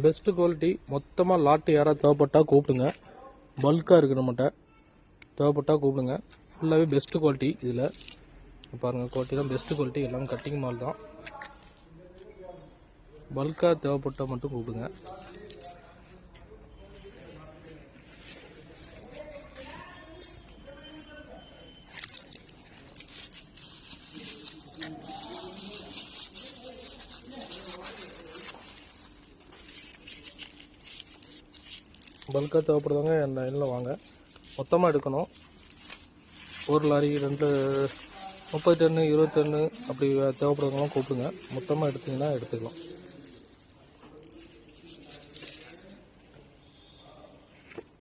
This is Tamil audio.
Best quality. மொத்தமாக லாட்டு யாராவது தேவைப்பட்டால் கூப்பிடுங்க. பல்காக இருக்குது நம்மகிட்ட, தேவைப்பட்டால் கூப்பிடுங்க. ஃபுல்லாகவே பெஸ்ட் குவாலிட்டி. இதில் பாருங்கள், குவாலிட்டி தான் பெஸ்ட் குவாலிட்டி. எல்லாமே கட்டிங் மால் தான். பல்காக தேவைப்பட்டால் மட்டும் கூப்பிடுங்க. பல்காக தேவைப்படுறவங்க என் லைனில் வாங்க. மொத்தமாக எடுக்கணும். ஒரு லாரி 2 30 டன்னு 20 டன்னு அப்படி தேவைப்படுறவங்களாம் கூப்பிடுங்க. மொத்தமாக எடுத்திங்கன்னா எடுத்துக்கலாம்.